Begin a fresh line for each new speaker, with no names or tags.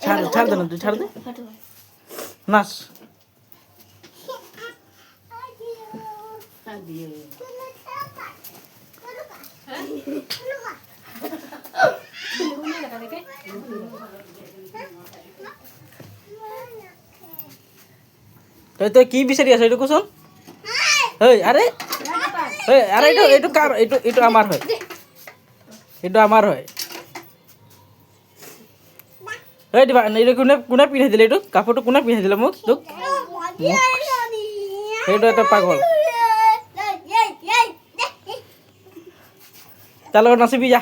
ছাড় দে না, তুই ছাড় দে। নাচ। তই কি বিচাৰি আছ এইটো কচোন? আৰে আৰে এইটো কাৰ? এইটো আমাৰ হয়, এইটো আমাৰ হয়। এইটো কোনে পিন্ধাই দিলে? এইটো কাপোৰটো কোনে পিন্ধাই দিলে মোক? তোক সেইটো এটা পাগল। তাৰ লগত নাচিবি যা।